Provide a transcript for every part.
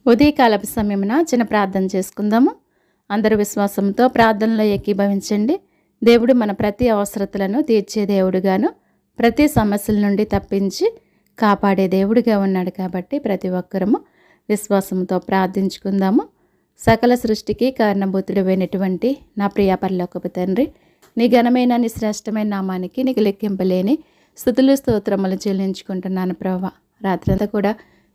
ఉదయకాలపు సమయమున చిన్న ప్రార్థన చేసుకుందాము. అందరూ విశ్వాసంతో ప్రార్థనలో ఏకీభవించండి. దేవుడు మన ప్రతి అవసరతలను తీర్చే దేవుడుగాను, ప్రతి సమస్యల నుండి తప్పించి కాపాడే దేవుడిగా ఉన్నాడు. కాబట్టి ప్రతి ఒక్కరము విశ్వాసంతో ప్రార్థించుకుందాము. సకల సృష్టికి కారణభూతుడైనటువంటి నా ప్రియ పరలోకపు తండ్రి, నీ ఘనమైన నీ శ్రేష్టమైన నామానికి నీకు లెక్కింపలేని స్తుతులు స్తోత్రములు చెల్లించుకుంటున్నాను ప్రభువా. రాత్రంతా కూడా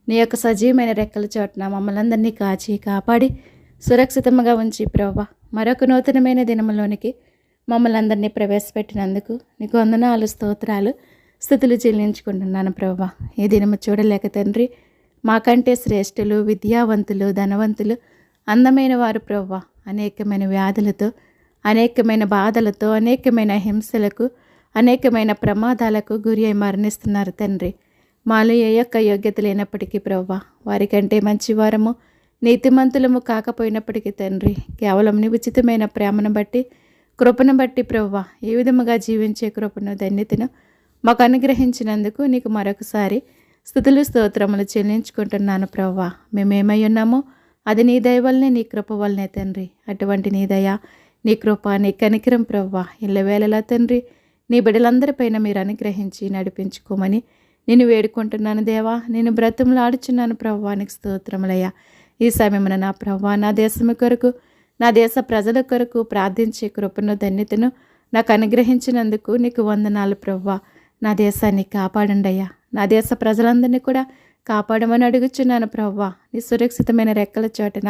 నీ యొక్క సజీవమైన రెక్కల చోటున మమ్మల్ని అందరినీ కాచి కాపాడి సురక్షితంగా ఉంచి ప్రభువా, మరొక నూతనమైన దినములోనికి మమ్మల్ని అందరినీ ప్రవేశపెట్టినందుకు నీకు వందనాలు, స్తోత్రాలు, స్తుతులు చెల్లించుకుంటున్నాను ప్రభువా. ఈ దినము చూడలేక తండ్రి, మాకంటే శ్రేష్ఠులు, విద్యావంతులు, ధనవంతులు, అందమైన వారు ప్రభువా అనేకమైన వ్యాధులతో, అనేకమైన బాధలతో, అనేకమైన హింసలకు, అనేకమైన ప్రమాదాలకు గురి అయి మరణిస్తున్నారు తండ్రి. మాలో ఏ యొక్క యోగ్యత లేనప్పటికీ ప్రభువా, వారికంటే మంచివారము, నీతిమంతులము కాకపోయినప్పటికీ తండ్రి, కేవలం నీ ఉచితమైన ప్రేమను బట్టి, కృపను బట్టి ప్రభువా, ఏ విధముగా జీవించే కృపను, ధన్యతను మాకు అనుగ్రహించినందుకు నీకు మరొకసారి స్తుతులు స్తోత్రములు చెల్లించుకుంటున్నాను ప్రభువా. మేమేమై ఉన్నామో అది నీ దయ వల్లనే, నీ కృప వల్లనే తండ్రి. అటువంటి నీ దయ, నీ కృప, నీ కనికరం ప్రభువా ఇళ్ళవేళలా తండ్రి నీ బిడ్డలందరిపైన మీరు అనుగ్రహించి నడిపించుకోమని నేను వేడుకుంటున్నాను దేవా. నేను బ్రతుములాడుచున్నాను ప్రభువా, నీకు స్తోత్రములయ్యా. ఈ సమయమున నా ప్రభువా, నా దేశము కొరకు, నా దేశ ప్రజల కొరకు ప్రార్థించే కృపను, ధన్యతను నాకు అనుగ్రహించినందుకు నీకు వందనాలు ప్రభువా. నా దేశాన్ని కాపాడండి అయ్యా. నా దేశ ప్రజలందరినీ కూడా కాపాడమని అడుగుచున్నాను ప్రభువా. నీ సురక్షితమైన రెక్కల చోటన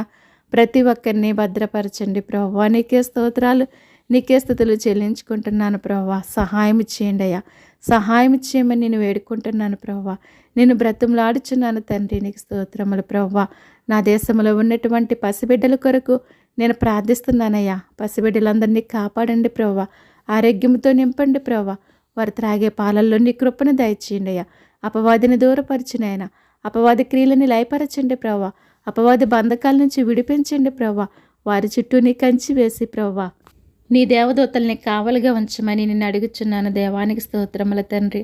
ప్రతి ఒక్కరిని భద్రపరచండి ప్రభువా. నీకే స్తోత్రాలు, నీకే స్తుతులు చెల్లించుకుంటున్నాను ప్రభువా. సహాయం చేయండి అయ్యా, సహాయం చేయమని నేను వేడుకుంటున్నాను ప్రభువా. నేను బ్రతుములాడుచున్నాను తండ్రి, నీకు స్తోత్రములు ప్రభువా. నా దేశంలో ఉన్నటువంటి పసిబిడ్డల కొరకు నేను ప్రార్థిస్తున్నానయ్యా. పసిబిడ్డలందరినీ కాపాడండి ప్రభువా. ఆరోగ్యంతో నింపండి ప్రభువా. వారు త్రాగే పాలల్లో నీ కృపను దయచేయండి అయ్యా. అపవాదిని దూరపరిచినైనా అపవాది క్రియలని లయపరచండి ప్రభువా. అపవాది బంధకాల నుంచి విడిపించండి ప్రభువా. వారి చుట్టూ నీ కంచి వేసి ప్రభువా, నీ దేవదూతల్ని కావలిగా ఉంచమని నిన్ను అడుగుచున్నాను. దేవానికి స్తోత్రముల తండ్రి.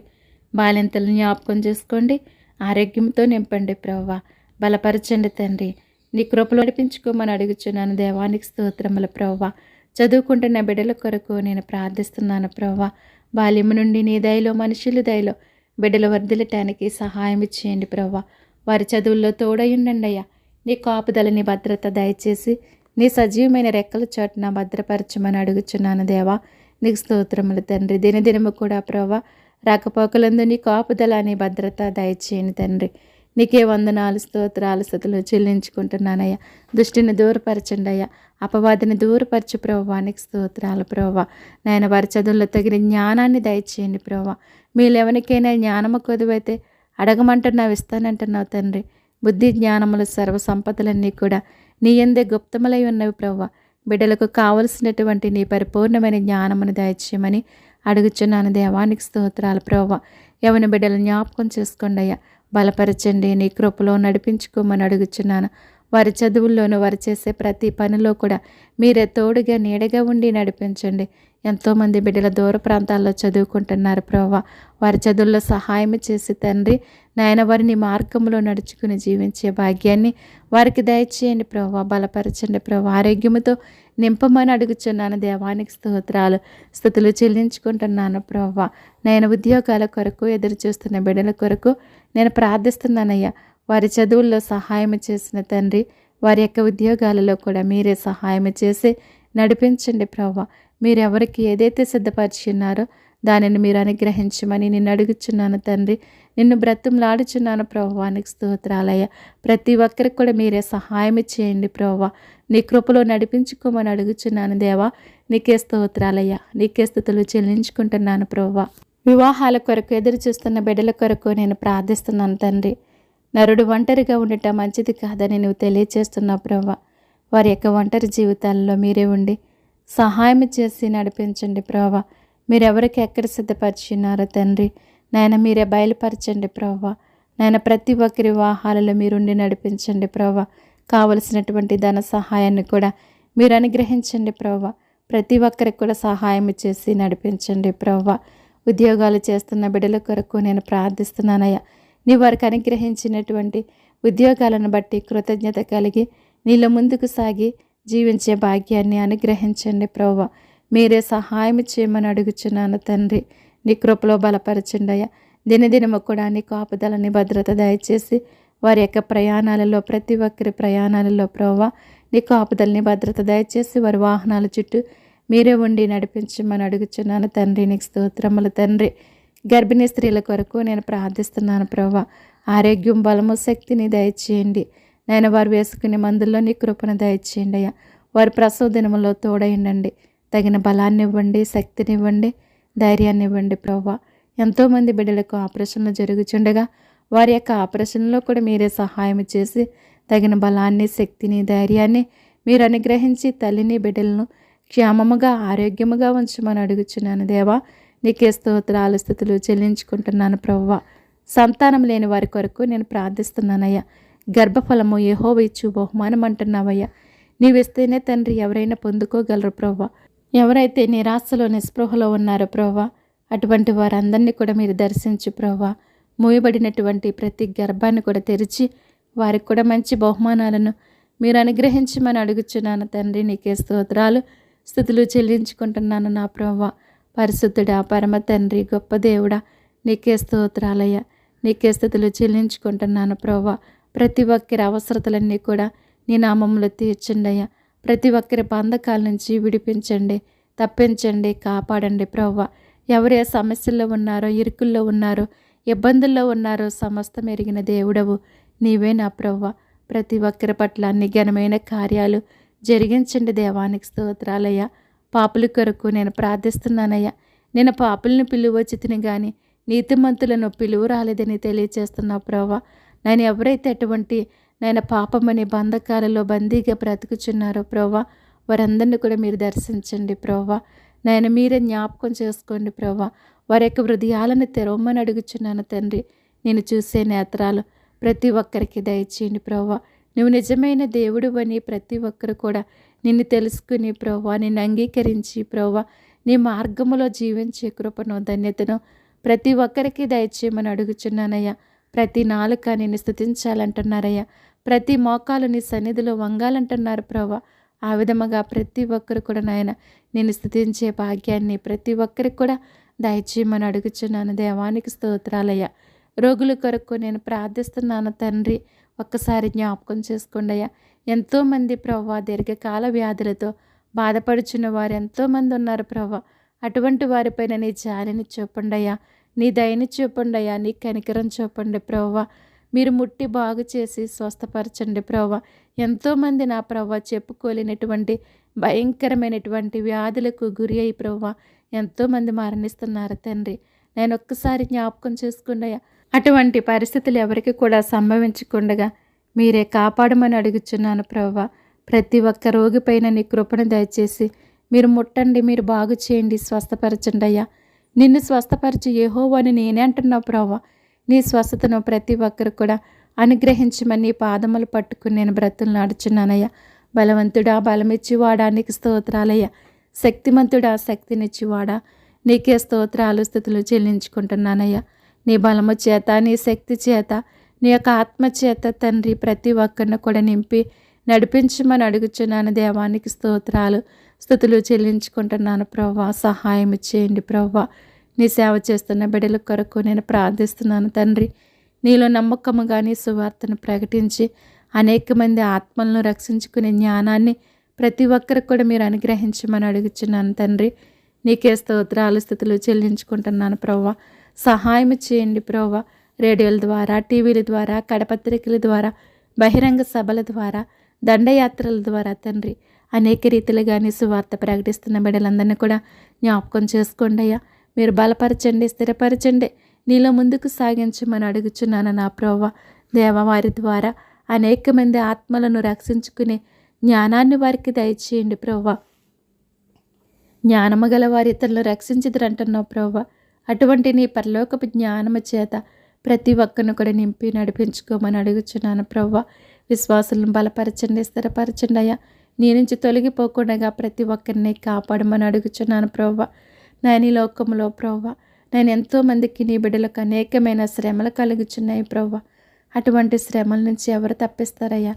బాలింతలను జ్ఞాపకం చేసుకోండి, ఆరోగ్యంతో నింపండి ప్రభువా. బలపరచండి తండ్రి. నీ కృపలో నడిపించుకోమని అడుగుచున్నాను. దేవానికి స్తోత్రముల ప్రభువా. చదువుకుంటున్న బిడ్డల కొరకు నేను ప్రార్థిస్తున్నాను ప్రభువా. బాల్యము నుండి నీ దయలో, మనుషుల దయలో బిడ్డలు వర్ధిల్లటానికి సహాయం చేయండి ప్రభువా. వారి చదువుల్లో తోడయుండండి అయ్యా. నీ కాపుదలని భద్రత దయచేసి నీ సజీవమైన రెక్కల చోటున భద్రపరచమని అడుగుచున్నాను దేవా. నీకు స్తోత్రములు తండ్రి. దినదినము కూడా ప్రభువా రాకపోకలందు నీ కాపుదల, నీ భద్రత దయచేయని తండ్రి. నీకే వందనాలు, స్తోత్రాలు, స్తుతులు చెల్లించుకుంటున్నానయ్యా. దృష్టిని దూరపరచండి అయ్యా. అపవాదిని దూరపరచు ప్రభువా. నీకు స్తోత్రాలు ప్రభువా. నాయన వారి చదువుల్లో తగిన జ్ఞానాన్ని దయచేయండి ప్రభువా. మీరు ఎవరికైనా జ్ఞానము కొదువైతే అడగమంటున్నావు, ఇస్తానంటున్నావు తండ్రి. బుద్ధి జ్ఞానములు సర్వ సంపదలన్నీ కూడా నీ యందే గుప్తములై ఉన్నవి ప్రభువా. బిడ్డలకు కావలసినటువంటి నీ పరిపూర్ణమైన జ్ఞానమును దయచేయమని అడుగుచున్నాను. దేవానికి స్తోత్రాలు ప్రభువా. యవన బిడ్డలు జ్ఞాపకం చేసుకోండి అయ్యా. బలపరచండి, నీ కృపలో నడిపించుకోమని అడుగుచున్నాను. వారి చదువుల్లోనూ, వారు చేసే ప్రతి పనిలో కూడా మీరే తోడుగా, నీడగా ఉండి నడిపించండి. ఎంతోమంది బిడ్డల దూర ప్రాంతాల్లో చదువుకుంటున్నారు ప్రభువా. వారి చదువుల్లో సహాయం చేసి తండ్రి నాయన వారిని మార్గంలో నడుచుకుని జీవించే భాగ్యాన్ని వారికి దయచేయండి ప్రభువా. బలపరచండి ప్రభువా. ఆరోగ్యముతో నింపమని అడుగుచున్నాను. దేవానికి స్తోత్రాలు, స్తుతులు చెల్లించుకుంటున్నాను ప్రభువా. నేను ఉద్యోగాల కొరకు ఎదురు చూస్తున్న బిడ్డల కొరకు నేను ప్రార్థిస్తున్నానయ్యా. వారి చదువుల్లో సహాయం చేసిన తండ్రి, వారి యొక్క ఉద్యోగాలలో కూడా మీరే సహాయం చేసి నడిపించండి ప్రభువా. మీరెవరికి ఏదైతే సిద్ధపరిచున్నారో దానిని మీరు అనుగ్రహించమని నిన్ను అడుగుచున్నాను తండ్రి. నిన్ను బ్రతుములాడుచున్నాను ప్రభువా. నీకు స్తోత్రాలయ్యా. ప్రతి ఒక్కరికి కూడా మీరే సహాయం చేయండి ప్రభువా. నీ కృపలో నడిపించుకోమని అడుగుచున్నాను దేవా. నీకే స్తోత్రాలయ్యా. నీకే స్తుతులు చెల్లించుకుంటున్నాను ప్రభువా. వివాహాల కొరకు ఎదురు చూస్తున్న బిడ్డల కొరకు నేను ప్రార్థిస్తున్నాను తండ్రి. నరుడు ఒంటరిగా ఉండటం మంచిది కాదని నువ్వు తెలియచేస్తున్నావు ప్రభువా. వారి యొక్క ఒంటరి జీవితాల్లో మీరే ఉండి సహాయం చేసి నడిపించండి ప్రభువా. మీరెవరికి ఎక్కడ సిద్ధపరిచినారో తండ్రి నాయన మీరే బయలుపరచండి ప్రభువా. నాయన ప్రతి ఒక్కరి వివాహాలలో మీరుండి నడిపించండి ప్రభువా. కావలసినటువంటి ధన సహాయాన్ని కూడా మీరు అనుగ్రహించండి ప్రభువా. ప్రతి ఒక్కరికి కూడా సహాయం చేసి నడిపించండి ప్రభువా. ఉద్యోగాలు చేస్తున్న బిడ్డల కొరకు నేను ప్రార్థిస్తున్నానయ్యా. నీ వారికి అనుగ్రహించినటువంటి ఉద్యోగాలను బట్టి కృతజ్ఞత కలిగి నీలో ముందుకు సాగి జీవించే భాగ్యాన్ని అనుగ్రహించండి ప్రభువా. మీరే సహాయం చేయమని అడుగుచున్నాను తండ్రి. నీ కృపలో బలపరచండి అయ్యా. దినదినము కూడా నీ కాపుదలని భద్రత దయచేసి వారి యొక్క ప్రయాణాలలో, ప్రతి ఒక్కరి ప్రయాణాలలో ప్రభువా నీ కాపుదలని భద్రత దయచేసి వారి వాహనాల చుట్టూ మీరే ఉండి నడిపించమని అడుగుచున్నాను తండ్రి. నీకు స్తోత్రములు తండ్రి. గర్భిణీ స్త్రీల కొరకు నేను ప్రార్థిస్తున్నాను ప్రభువా. ఆరోగ్యం, బలము, శక్తిని దయచేయండి. నేను వారు వేసుకునే మందుల్లో నీ కృపను దయచేయండి అయ్యా. వారి ప్రసవ దినములో తోడైండండి. తగిన బలాన్ని ఇవ్వండి, శక్తిని ఇవ్వండి, ధైర్యాన్ని ఇవ్వండి ప్రభువా. ఎంతోమంది బిడ్డలకు ఆపరేషన్లు జరుగుచుండగా వారి యొక్క ఆపరేషన్లో కూడా మీరే సహాయం చేసి తగిన బలాన్ని, శక్తిని, ధైర్యాన్ని మీరు అనుగ్రహించి తల్లిని, బిడ్డలను క్షేమముగా, ఆరోగ్యముగా ఉంచమని అడుగుచున్నాను దేవా. నీకే స్తోత్రాలు, స్తుతులు చెల్లించుకుంటున్నాను ప్రభువా. సంతానం లేని వారి కొరకు నేను ప్రార్థిస్తున్నానయ్యా. గర్భఫలము యెహోవా ఇచ్చు బహుమానం అంటున్నావయ్యా. నీవిస్తేనే తండ్రి ఎవరైనా పొందుకోగలరు ప్రభువా. ఎవరైతే నిరాశలో, నిస్పృహలో ఉన్నారో ప్రభువా అటువంటి వారందరినీ కూడా మీరు దర్శించు ప్రభువా. మూయబడినటువంటి ప్రతి గర్భాన్ని కూడా తెరిచి వారికి కూడా మంచి బహుమానాలను మీరు అనుగ్రహించమని అడుగుచున్నాను తండ్రి. నీకే స్తోత్రాలు, స్తుతులు చెల్లించుకుంటున్నాను నా ప్రభువా. పరిశుద్ధుడా, పరమ తండ్రి, గొప్ప దేవుడా, నీకే స్తోత్రాలయ్యా. నీకే స్తుతులు చెల్లించుకుంటున్నాను ప్రభువా. ప్రతి ఒక్కరి అవసరతలన్నీ కూడా నీ నామంలో తీర్చండి అయ్యా. ప్రతి ఒక్కరి బంధకాల నుంచి విడిపించండి, తప్పించండి, కాపాడండి ప్రభువా. ఎవరే సమస్యల్లో ఉన్నారో, ఇరుకుల్లో ఉన్నారో, ఇబ్బందుల్లో ఉన్నారో సమస్తం ఎరిగిన దేవుడవు నీవే నా ప్రభువా. ప్రతి ఒక్కరి పట్ల అన్ని ఘనమైన కార్యాలు జరిగించండి దేవానికి స్తోత్రాలయ్యా. పాపుల కొరకు నేను ప్రార్థిస్తున్నానయ్యా. నేను పాపులను పిలువచ్చితిని కానీ నీతిమంతులను పిలువ రాలేదని తెలియచేస్తున్నావు ప్రభువా. నేను ఎవరైతే అటువంటి నేను పాపమని బంధకాలలో బందీగా బ్రతుకుచున్నారో ప్రభువా వారందరినీ కూడా మీరు దర్శించండి ప్రభువా. నేను మీరే జ్ఞాపకం చేసుకోండి ప్రభువా. వారి యొక్క హృదయాలను తెరవమని అడుగుచున్నాను తండ్రి. నేను చూసే నేత్రాలు ప్రతి ఒక్కరికి దయచేయండి ప్రభువా. నువ్వు నిజమైన దేవుడు అని ప్రతి ఒక్కరు కూడా నిన్ను తెలుసుకుని ప్రభువా, నిన్ను అంగీకరించి ప్రభువా నీ మార్గములో జీవించే కృపను, ధన్యతను ప్రతి ఒక్కరికి దయచేయమని అడుగుచున్నానయ్యా. ప్రతి నాలుక నిన్ను స్తుతించాలంటున్నారయ్యా. ప్రతి మోకాలు నీ సన్నిధిలో వంగాలంటున్నారు ప్రభువా. ఆ విధముగా ప్రతి ఒక్కరు కూడా నాయన నిన్ను స్తుతించే భాగ్యాన్ని ప్రతి ఒక్కరికి కూడా దయచేయమని అడుగుచున్నాను దేవానికి స్తోత్రాలయ్యా. రోగుల కొరకు నేను ప్రార్థిస్తున్నాను తండ్రి. ఒక్కసారి జ్ఞాపకం చేసుకోండి అయ్యా. ఎంతోమంది ప్రభువా దీర్ఘకాల వ్యాధులతో బాధపడుచున్న వారు ఎంతోమంది ఉన్నారు ప్రభువా. అటువంటి వారిపైన నీ జాలిని చూపండి అయ్యా, నీ దయని చూపండి అయ్యా, నీ కనికరం చూపండి ప్రభువా. మీరు ముట్టి బాగు చేసి స్వస్థపరచండి ప్రభువా. ఎంతోమంది నా ప్రభువా చెప్పుకోలేనటువంటి భయంకరమైనటువంటి వ్యాధులకు గురి అయి ప్రభువా ఎంతోమంది మరణిస్తున్నారు తండ్రి. నేను ఒక్కసారి జ్ఞాపకం చేసుకున్నాయా. అటువంటి పరిస్థితులు ఎవరికి కూడా సంభవించకుండా మీరే కాపాడమని అడుగుచున్నాను ప్రభువా. ప్రతి ఒక్క రోగిపైన నీ కృపను దయచేసి మీరు ముట్టండి, మీరు బాగు చేయండి, స్వస్థపరచండి అయ్యా. నిన్ను స్వస్థపరిచి యెహోవా అని నేనే అంటున్నావు ప్రభువా. నీ స్వస్థతను ప్రతి ఒక్కరు కూడా అనుగ్రహించమని నీ పాదములు పట్టుకుని నేను బ్రతులు నడుచున్నానయ్యా. బలవంతుడా, బలమిచ్చివాడా నీకు స్తోత్రాలయ్యా. శక్తిమంతుడా, శక్తినిచ్చివాడా నీకే స్తోత్రాలు, స్తుతులు చెల్లించుకుంటున్నానయ్యా. నీ బలము చేత, నీ శక్తి చేత, నీ యొక్క ఆత్మ చేత తండ్రి ప్రతి ఒక్కరిని కూడా నింపి నడిపించమని అడుగుచున్నాను దేవానికి స్తోత్రాలు, స్తుతులు చెల్లించుకుంటున్నాను ప్రభువా. సహాయం చేయండి ప్రభువా. నీ సేవ చేస్తున్న బిడ్డల కొరకు నేను ప్రార్థిస్తున్నాను తండ్రి. నీలో నమ్మకముగా నీ సువార్తను ప్రకటించి అనేక మంది ఆత్మలను రక్షించుకునే జ్ఞానాన్ని ప్రతి ఒక్కరికి కూడా మీరు అనుగ్రహించమని అడుగుచున్నాను తండ్రి. నీకే స్తోత్రాలు, స్తుతులు చెల్లించుకుంటున్నాను ప్రభువా. సహాయం చేయండి ప్రభువా. రేడియోల ద్వారా, టీవీల ద్వారా, కడపత్రికల ద్వారా, బహిరంగ సభల ద్వారా, దండయాత్రల ద్వారా తండ్రి అనేక రీతిలుగా నీ సువార్త ప్రకటిస్తున్న బిడ్డలందరినీ కూడా జ్ఞాపకం చేసుకోండి అయ్యా. మీరు బలపరచండి, స్థిరపరచండి, నీలో ముందుకు సాగించమని అడుగుచున్నాను నా ప్రభువా. దేవవారి ద్వారా అనేక మంది ఆత్మలను రక్షించుకునే జ్ఞానాన్ని వారికి దయచేయండి ప్రభువా. జ్ఞానము గల వారి ఇతరులను రక్షించుదురంటున్నావు ప్రభువా. అటువంటి నీ పరలోకపు జ్ఞానము చేత ప్రతి ఒక్కరిని కూడా నింపి నడిపించుకోమని అడుగుచున్నాను ప్రభువా. విశ్వాసులను బలపరచండి, స్థిరపరచండి అయ్యా. నీ నుంచి తొలగిపోకుండా ప్రతి ఒక్కరిని కాపాడమని అడుగుచున్నాను ప్రభువా. నేను ఈ లోకంలో ప్రభువా నేను ఎంతోమందికి నీ బిడ్డలకు అనేకమైన శ్రమలు కలుగుచున్నాయి ప్రభువా. అటువంటి శ్రమల నుంచి ఎవరు తప్పిస్తారయ్యా?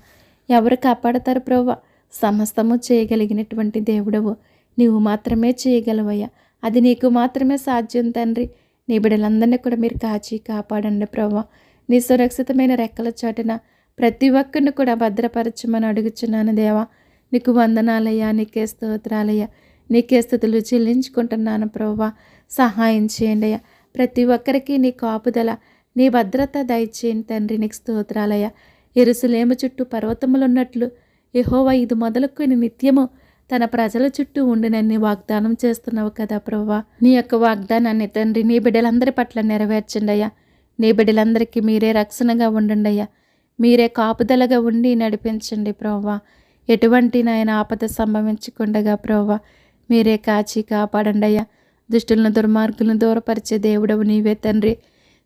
ఎవరు కాపాడతారు ప్రభువా? సమస్తము చేయగలిగినటువంటి దేవుడవు నీవు మాత్రమే చేయగలవయ్యా. అది నీకు మాత్రమే సాధ్యం తండ్రి. నీ బిడ్డలందరినీ కూడా మీరు కాచి కాపాడండి ప్రభువా. నీ సురక్షితమైన రెక్కల చాటున ప్రతి ఒక్కరిని కూడా భద్రపరచమని అడుగుచున్నాను దేవా. నీకు వందనాలయ్యా, నీకే స్తోత్రాలయ్యా, నీకే స్తుతులు చెల్లించుకుంటున్నాను ప్రభువా. సహాయం చేయండి అయ్యా. ప్రతి ఒక్కరికి నీ కాపుదల, నీ భద్రత దయచేయండి తండ్రి. నీకు స్తోత్రాలయ్యా. యెరూషలేము చుట్టూ పర్వతములు ఉన్నట్లు యెహోవా ఇది మొదలుకొని నిత్యము తన ప్రజల చుట్టూ ఉండినన్ని వాగ్దానం చేస్తున్నావు కదా ప్రభువా. నీ యొక్క వాగ్దానాన్ని తండ్రి నీ బిడ్డలందరి పట్ల నెరవేర్చండి అయ్యా. నీ బిడ్డలందరికీ మీరే రక్షణగా ఉండండి అయ్యా. మీరే కాపుదలగా ఉండి నడిపించండి ప్రభువా. ఎటువంటి నాయన ఆపద సంభవించకుండగా ప్రభువా మీరే కాచి కాపాడండి అయ్యా. దుష్టులను దుర్మార్గులను దూరపరిచే దేవుడవు నీవే తండ్రి.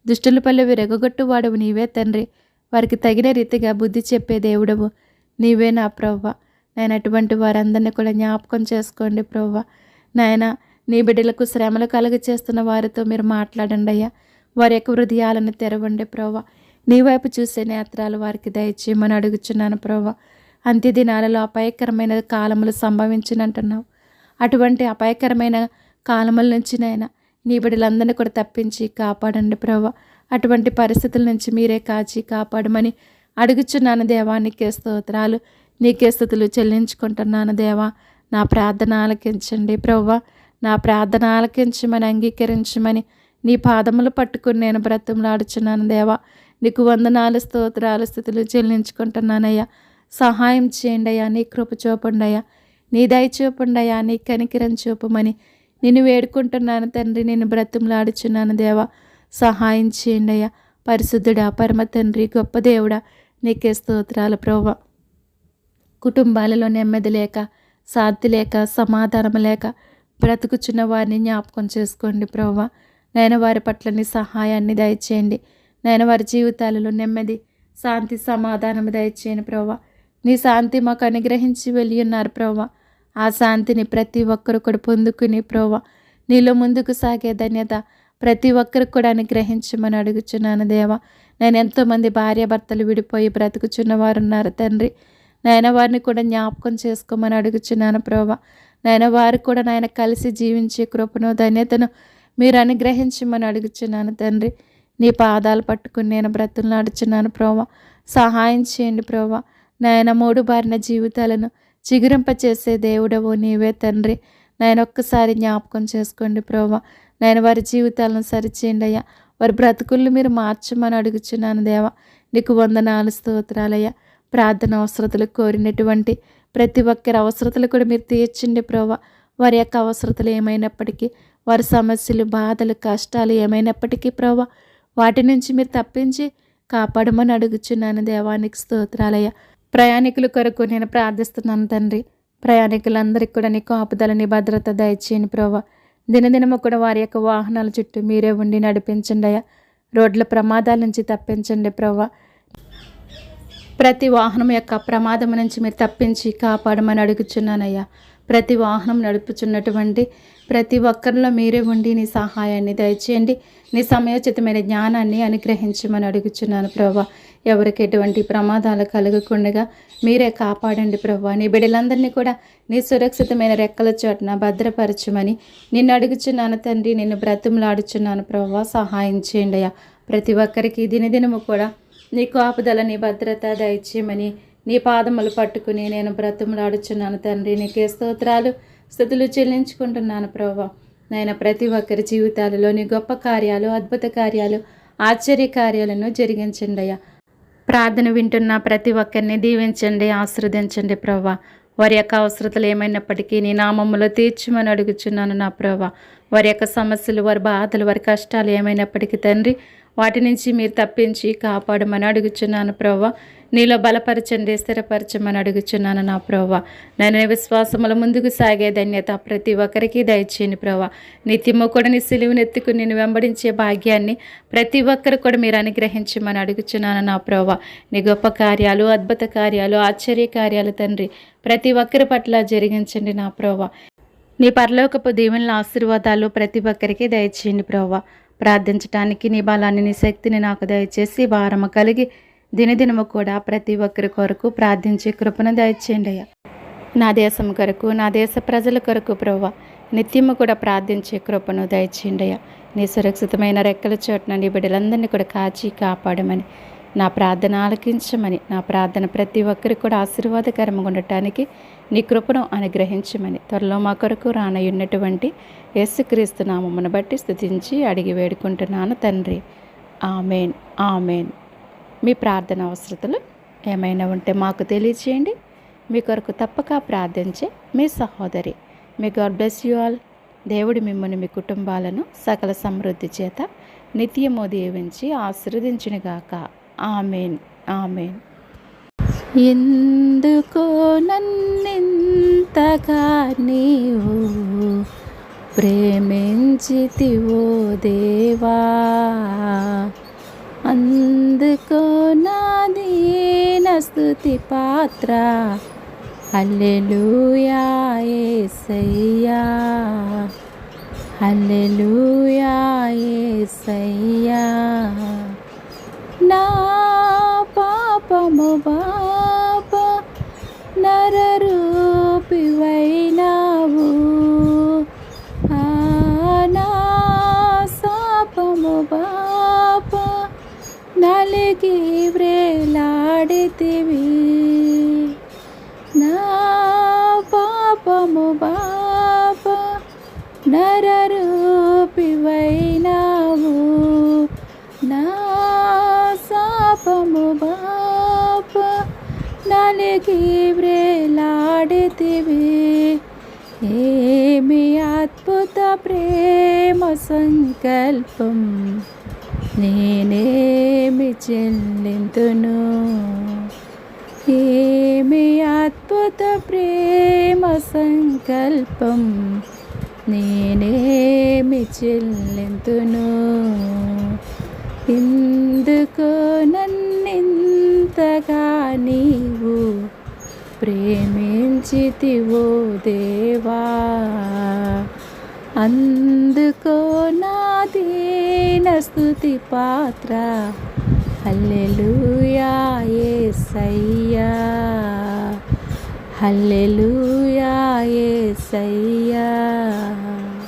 దుష్టుల పల్లె విరగొట్టువాడవు నీవే తండ్రి. వారికి తగిన రీతిగా బుద్ధి చెప్పే దేవుడవు నీవే నా ప్రభువా. నేను అటువంటి వారందరినీ కూడా జ్ఞాపకం చేసుకోండి ప్రభువా. నాయన నీ బిడ్డలకు శ్రమలు కలుగ చేస్తున్న వారితో మీరు మాట్లాడండి అయ్యా. వారి యొక్క హృదయాలను తెరవండి ప్రభువా. నీ వైపు చూసే నేత్రాలు వారికి దయచేయమని అడుగుచున్నాను ప్రభువా. అంత్య దినాలలో అపాయకరమైన కాలములు సంభవించినంటున్నావు. అటువంటి అపాయకరమైన కాలముల నుంచి నాయన నీ బిడ్డలందరినీ కూడా తప్పించి కాపాడండి ప్రభువా. అటువంటి పరిస్థితుల నుంచి మీరే కాచి కాపాడమని అడుగుచున్నాను దేవా. నీకే స్తోత్రాలు, నీకే స్తుతులు చెల్లించుకుంటున్నాను దేవా. నా ప్రార్థన ఆలకించండి ప్రభువా. నా ప్రార్థన ఆలకించమని అంగీకరించమని నీ పాదములు పట్టుకుని నేను బ్రతుములాడుచున్నాను దేవా. నీకు వందనాలు, స్తోత్రాలు, స్తుతులు చెల్లించుకుంటున్నానయ్యా. సహాయం చేయండి అయ్యా. నీ కృప చూపండి అయ్యా. నీ దయ చూపండి అయ్యా. నీ కనికిరం చూపమని నిన్ను వేడుకుంటున్నాను తండ్రి. నేను బ్రతుములాడుచున్నాను దేవా. సహాయం చేయండి అయ్యా. పరిశుద్ధుడా, పరమ తండ్రి, గొప్ప దేవుడా, నీకే స్తోత్రాలు ప్రభువా. కుటుంబాలలో నెమ్మది లేక, శాంతి లేక, సమాధానం లేక బ్రతుకుచున్న వారిని జ్ఞాపకం చేసుకోండి ప్రభువా. నేను వారి పట్ల నీ సహాయాన్ని దయచేయండి. నేను వారి జీవితాలలో నెమ్మది, శాంతి, సమాధానం దయచేయండి ప్రభువా. నీ శాంతి మాకు అనుగ్రహించి వెళ్ళి ఉన్నారు ప్రభువా. ఆ శాంతిని ప్రతి ఒక్కరు కూడా పొందుకుని ప్రభువా నీలో ముందుకు సాగే ధన్యత ప్రతి ఒక్కరికి కూడా అనుగ్రహించమని అడుగుచున్నాను దేవా. నేను ఎంతోమంది భార్యాభర్తలు విడిపోయి బ్రతుకుచున్న వారు ఉన్నారు తండ్రి. నాయన వారిని కూడా జ్ఞాపకం చేసుకోమని అడుగుచున్నాను ప్రభువా. నాయన వారు కూడా నాయన కలిసి జీవించే కృపను, ధన్యతను మీరు అనుగ్రహించమని అడుగుచున్నాను తండ్రి. నీ పాదాలు పట్టుకుని నేను బ్రతుకులాడుచున్నాను ప్రభువా. సహాయం చేయండి ప్రభువా. నాయన మూడు బారిన జీవితాలను చిగురింపచేసే దేవుడవు నీవే తండ్రి. నాయన ఒక్కసారి జ్ఞాపకం చేసుకోండి ప్రభువా. నేను వారి జీవితాలను సరిచేయండి అయ్యా. వారి బ్రతుకులను మీరు మార్చమని అడుగుచున్నాను దేవా. నీకు వందనాలు, స్తోత్రాలయ్యా. ప్రార్థన అవసరతలు కోరినటువంటి ప్రతి ఒక్కరి అవసరతలు కూడా మీరు తీర్చండి ప్రభువా. వారి యొక్క అవసరతలు ఏమైనప్పటికీ, వారి సమస్యలు, బాధలు, కష్టాలు ఏమైనప్పటికీ ప్రభువా వాటి నుంచి మీరు తప్పించి కాపాడమని అడుగుచున్నాను దేవానికి స్తోత్రాలయ్యా. ప్రయాణికుల కొరకు నేను ప్రార్థిస్తున్నాను తండ్రి. ప్రయాణికులందరికీ కూడా నీ కాపుదల, నీ భద్రత దయచేయని ప్రభువా. దినదినము కూడా వారి యొక్క వాహనాల చుట్టూ మీరే ఉండి నడిపించండి అయ్యా. రోడ్ల ప్రమాదాల నుంచి తప్పించండి ప్రభువా. ప్రతి వాహనం యొక్క ప్రమాదం నుంచి మీరు తప్పించి కాపాడమని అడుగుచున్నానయ్యా. ప్రతి వాహనం నడుపుచున్నటువంటి ప్రతి ఒక్కరిలో మీరే ఉండి నీ సహాయాన్ని దయచేయండి. నీ సమయోచితమైన జ్ఞానాన్ని అనుగ్రహించమని అడుగుచున్నాను ప్రభువా. ఎవరికి ఎటువంటి ప్రమాదాలు కలగకుండా మీరే కాపాడండి ప్రభువా. నీ బిడ్డలందరినీ కూడా నీ సురక్షితమైన రెక్కల చోటున భద్రపరచమని నిన్ను అడుగుచున్నాను తండ్రి. నిన్ను బ్రతిమలాడుచున్నాను ప్రభువా. సహాయం చేయండి అయ్యా. ప్రతి ఒక్కరికి దినదినము కూడా నీ కాపుదల, నీ భద్రత దయచేయమని నీ పాదములు పట్టుకుని నేను బ్రతిమలాడుచున్నాను తండ్రి. నీకే స్తోత్రాలు, స్తుతులు చెల్లించుకుంటున్నాను ప్రభువా. నాయన ప్రతి ఒక్కరి జీవితాలలో నీ గొప్ప కార్యాలు, అద్భుత కార్యాలు, ఆశ్చర్య కార్యాలను జరిగించండి అయ్యా. ప్రార్థన వింటున్న ప్రతి ఒక్కరిని దీవించండి, ఆశీర్వదించండి ప్రభువా. వారి యొక్క అవసరతలు ఏమైనప్పటికీ నీ నామములో తీర్చమని అడుగుచున్నాను నా ప్రభువా. వారి యొక్క సమస్యలు, వారి బాధలు, వారి కష్టాలు ఏమైనప్పటికీ తండ్రి వాటి నుంచి మీరు తప్పించి కాపాడమని అడుగుచున్నాను ప్రభువా. నీలో బలపరచండి, స్థిరపరచమని అడుగుచున్నాను నా ప్రభువా. నేను విశ్వాసముల ముందుకు సాగే ధన్యత ప్రతి ఒక్కరికి దయచేయండి ప్రభువా. నిత్యము కూడా నీ సిలువను ఎత్తుకుని నేను వెంబడించే భాగ్యాన్ని ప్రతి ఒక్కరు కూడా మీరు అనుగ్రహించమని అడుగుచున్నాను నా ప్రభువా. నీ గొప్ప కార్యాలు, అద్భుత కార్యాలు, ఆశ్చర్య కార్యాలు తండ్రి ప్రతి ఒక్కరి పట్ల జరిగించండి నా ప్రభువా. నీ పరలోకపు దీవెనల ఆశీర్వాదాలు ప్రతి ఒక్కరికి దయచేయండి ప్రభువా. ప్రార్థించడానికి నీ బలాన్ని, నీ శక్తిని నాకు దయచేసి భారము కలిగి దినదినము కూడా ప్రతి ఒక్కరి కొరకు ప్రార్థించే కృపను దయచేయండి అయ్యా. నా దేశం కొరకు, నా దేశ ప్రజల కొరకు ప్రభువా నిత్యము కూడా ప్రార్థించే కృపను దయచేయండి అయ్యా. నీ సురక్షితమైన రెక్కల చోటున నీ బిడ్డలందరినీ కూడా కాచి కాపాడమని, నా ప్రార్థన ఆలకించమని, నా ప్రార్థన ప్రతి ఒక్కరికి కూడా ఆశీర్వాదకరంగా ఉండటానికి నీ కృపను అనుగ్రహించమని త్వరలో మా కొరకు రానయ్యున్నటువంటి యేసుక్రీస్తు నామమును బట్టి స్తుతించి అడిగి వేడుకుంటున్నాను తండ్రి. Amen, amen. మీ ప్రార్థన అవసరతలు ఏమైనా ఉంటే మాకు తెలియచేయండి. మీ కొరకు తప్పక ప్రార్థించే మీ సహోదరి. May God bless you all. దేవుడు మిమ్మల్ని, మీ కుటుంబాలను సకల సమృద్ధి చేత నిత్యము దీవించి ఆశీర్వదించునుగాక. Amen, amen. ఎందుకో నన్నింతగా నీవు ప్రేమించితివో దేవా, అందుకో నా దీన స్తుతి పాత్ర. హల్లెలూయా యేసయ్యా, హల్లెలూయా యేసయ్యా. నా పాపము బాప నరరూపివైనావు, నా శాపము బాప నలిగి వ్రేలాడితివి. నా పాపము బాప నరరూపివైనావు, నా శాపము బాప నలిగి వ్రేలాడితివి. ఏమి అద్భుత ప్రేమ సంకల్పం, నేనేమి చెల్లింతును. ఏమి అద్భుత ప్రేమ సంకల్పం, నేనేమి చెల్లింతును. ఎందుకో నన్నింతగా నీవు ప్రేమించితివో దేవా, అందుకో నా దీన స్తుతి పాత్ర. హల్లెలూయా యేసయ్యా, హల్లెలూయా యేసయ్యా.